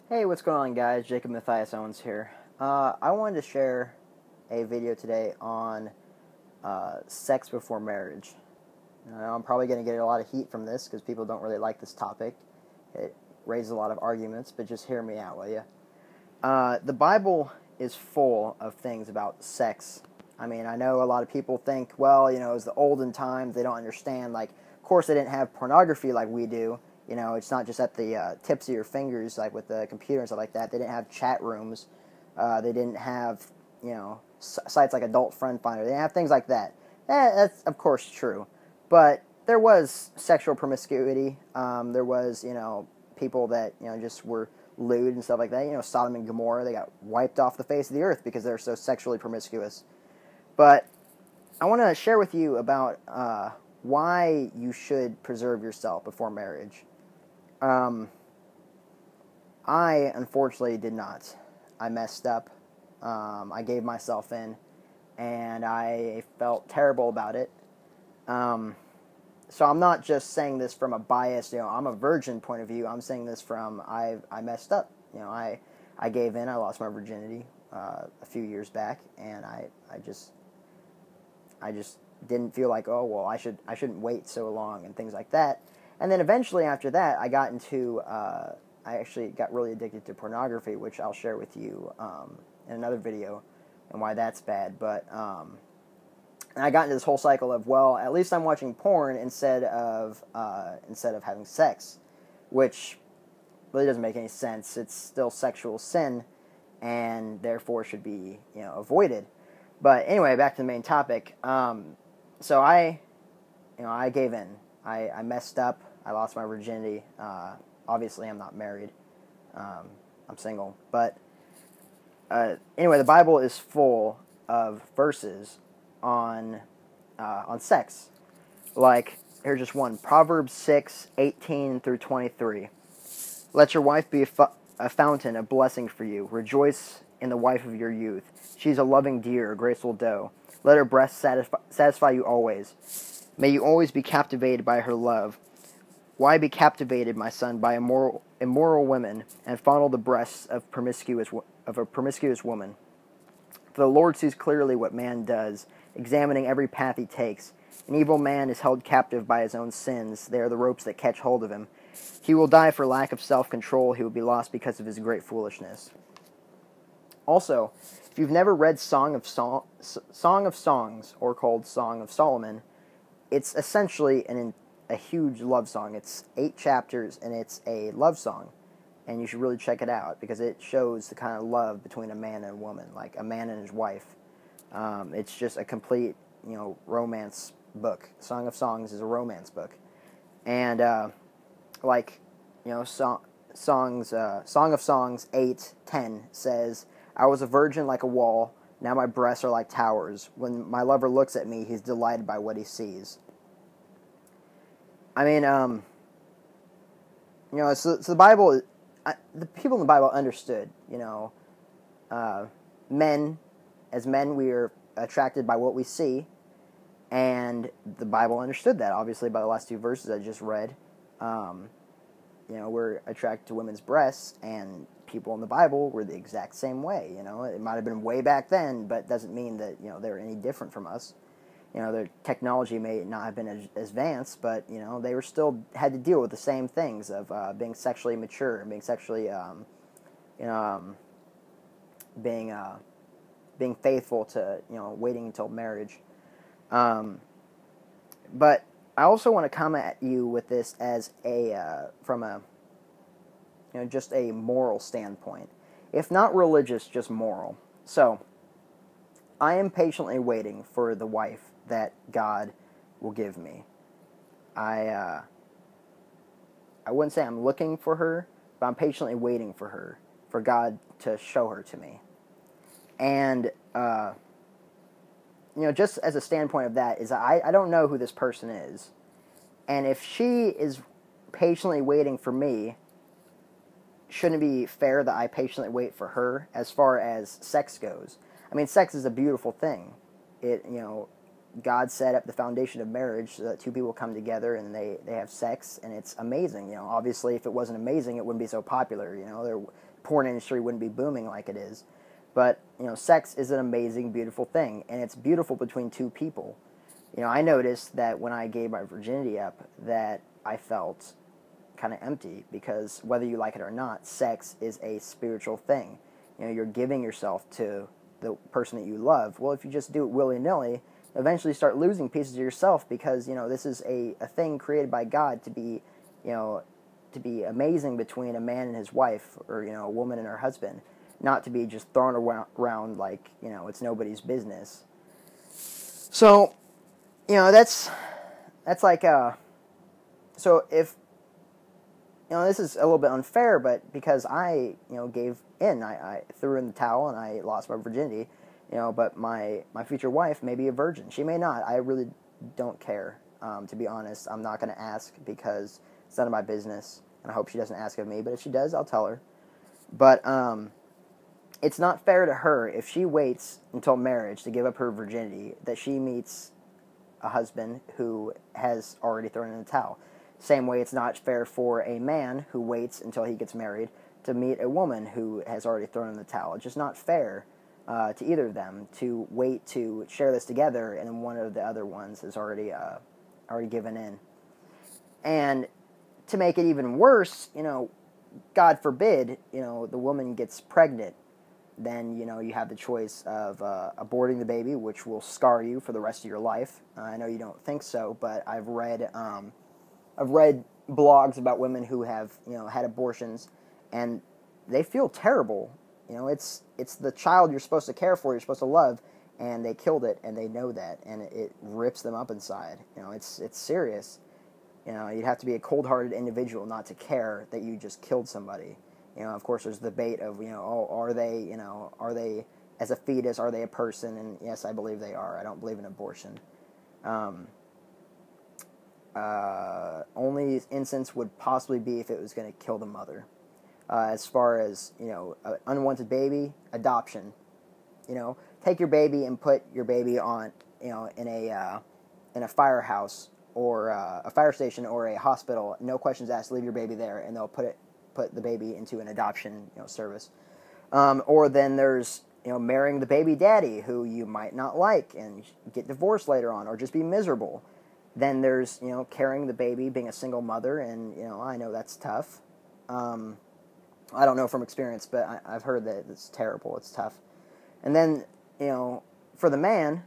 Hey, what's going on, guys? Jacob Matthias Owens here. I wanted to share a video today on sex before marriage. I'm probably going to get a lot of heat from this because people don't really like this topic. It raises a lot of arguments, but just hear me out, will you? The Bible is full of things about sex. I mean, I know a lot of people think, well, it was the olden times, they don't understand. Like, of course, they didn't have pornography like we do. It's not just at the tips of your fingers, like with the computer and stuff like that. They didn't have chat rooms. They didn't have, sites like Adult Friend Finder. They didn't have things like that. That's, of course, true. But there was sexual promiscuity. There was, people that, just were lewd and stuff like that. Sodom and Gomorrah, they got wiped off the face of the earth because they're so sexually promiscuous. But I want to share with you about why you should preserve yourself before marriage. I unfortunately did not. I messed up. I gave myself in, and I felt terrible about it. So I'm not just saying this from a biased, I'm a virgin point of view. I'm saying this from I messed up. I gave in. I lost my virginity a few years back, and I just didn't feel like, oh well, I shouldn't wait so long and things like that. And then eventually after that, I actually got really addicted to pornography, which I'll share with you in another video, and why that's bad. But and I got into this whole cycle of, well, at least I'm watching porn instead of having sex, which really doesn't make any sense. It's still sexual sin, and therefore should be avoided. But anyway, back to the main topic. So I gave in. I messed up. I lost my virginity. Obviously, I'm not married. I'm single. But anyway, the Bible is full of verses on sex. Like, here's just one. Proverbs 6:18 through 23. Let your wife be a fountain of blessing for you. Rejoice in the wife of your youth. She's a loving deer, a graceful doe. Let her breast satisfy you always. May you always be captivated by her love. Why be captivated, my son, by immoral women, and fondle the breasts of a promiscuous woman? For the Lord sees clearly what man does, examining every path he takes. An evil man is held captive by his own sins. They are the ropes that catch hold of him. He will die for lack of self-control. He will be lost because of his great foolishness. Also, if you've never read Song of Songs, or called Song of Solomon, it's essentially a huge love song. It's 8 chapters, and it's a love song. And you should really check it out, because it shows the kind of love between a man and a woman, like a man and his wife. It's just a complete, romance book. Song of Songs is a romance book. And, Song of Songs 8:10 says, I was a virgin like a wall, now my breasts are like towers. When my lover looks at me, he's delighted by what he sees. I mean, so the Bible, the people in the Bible understood, as men, we are attracted by what we see, and the Bible understood that, obviously, by the last 2 verses I just read. We're attracted to women's breasts, and people in the Bible were the exact same way. It might have been way back then, but it doesn't mean that, they were any different from us. Their technology may not have been as advanced, but, they were still had to deal with the same things of being sexually mature and being sexually, being faithful to, waiting until marriage. But I also want to come at you with this as from a, just a moral standpoint. If not religious, just moral. So, I am patiently waiting for the wife that God will give me. I wouldn't say I'm looking for her, but I'm patiently waiting for her, for God to show her to me. And, just as a standpoint of that, is I don't know who this person is. And if she is patiently waiting for me, shouldn't it be fair that I patiently wait for her as far as sex goes? I mean, sex is a beautiful thing. It, God set up the foundation of marriage so that two people come together and they have sex, and it's amazing. Obviously, if it wasn't amazing, it wouldn't be so popular. The porn industry wouldn't be booming like it is. But, sex is an amazing, beautiful thing, and it's beautiful between two people. I noticed that when I gave my virginity up that I felt kind of empty, because whether you like it or not, sex is a spiritual thing. You're giving yourself to the person that you love. Well, if you just do it willy-nilly, eventually you start losing pieces of yourself, because this is a thing created by God to be amazing between a man and his wife, or a woman and her husband, not to be just thrown around like it's nobody's business. So that's like so if this is a little bit unfair, but because I gave in, I threw in the towel and I lost my virginity, but my future wife may be a virgin. She may not. I really don't care. To be honest, I'm not going to ask, because it's none of my business, and I hope she doesn't ask of me. But if she does, I'll tell her. But it's not fair to her if she waits until marriage to give up her virginity, that she meets a husband who has already thrown in the towel. Same way it's not fair for a man who waits until he gets married to meet a woman who has already thrown in the towel. It's just not fair to either of them to wait to share this together, and one of the other ones has already given in. And to make it even worse, God forbid, the woman gets pregnant, then you have the choice of aborting the baby, which will scar you for the rest of your life. I know you don't think so, but I've read blogs about women who have had abortions, and they feel terrible. It's the child you're supposed to care for, you're supposed to love, and they killed it, and they know that, and it rips them up inside. It's serious. You'd have to be a cold-hearted individual not to care that you just killed somebody. Of course, there's the debate of are they as a fetus, are they a person? And yes, I believe they are. I don't believe in abortion. Only instance would possibly be if it was going to kill the mother. As far as an unwanted baby, adoption. Take your baby and put your baby on in a firehouse or a fire station or a hospital. No questions asked. Leave your baby there, and they'll put the baby into an adoption service. Or then there's marrying the baby daddy, who you might not like and get divorced later on, or just be miserable. Then there's carrying the baby, being a single mother, and I know that's tough. I don't know from experience, but I've heard that it's terrible. It's tough. And then for the man,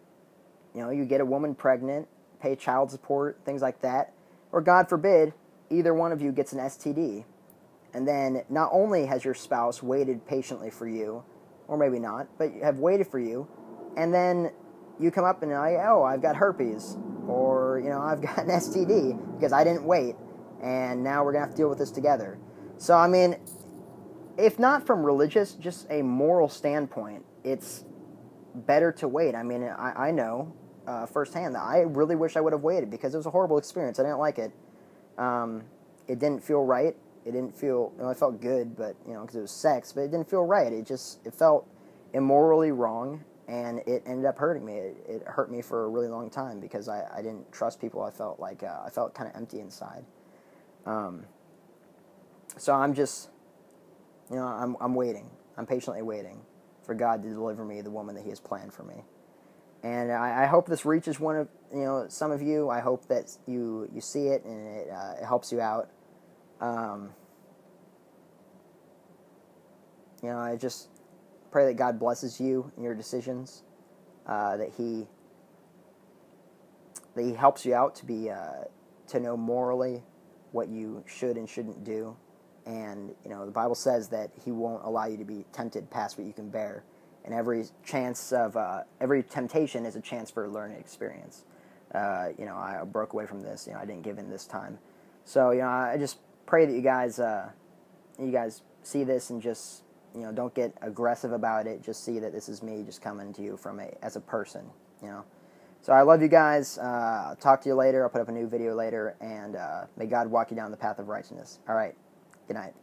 you get a woman pregnant, pay child support, things like that, or God forbid, either one of you gets an STD. And then not only has your spouse waited patiently for you, or maybe not, but have waited for you, and then you come up and I've got herpes, or I've got an STD because I didn't wait, and now we're gonna have to deal with this together. So I mean, if not from religious, just a moral standpoint, it's better to wait. I mean, I know firsthand that I really wish I would have waited, because it was a horrible experience. I didn't like it. It didn't feel right. It didn't feel, it felt good, but, because it was sex, but it didn't feel right. It felt immorally wrong, and it ended up hurting me. It hurt me for a really long time, because I didn't trust people. I felt like, I felt kind of empty inside. So I'm just, I'm waiting. I'm patiently waiting for God to deliver me the woman that He has planned for me. And I hope this reaches one of, some of you. I hope that you see it, and it helps you out. I just pray that God blesses you in your decisions, that He helps you out to be to know morally what you should and shouldn't do. And the Bible says that He won't allow you to be tempted past what you can bear. And every temptation is a chance for a learning experience. I broke away from this. I didn't give in this time. So I just pray that you guys see this and just don't get aggressive about it. Just see that this is me just coming to you as a person. So I love you guys. I'll talk to you later. I'll put up a new video later, and may God walk you down the path of righteousness. All right. Good night.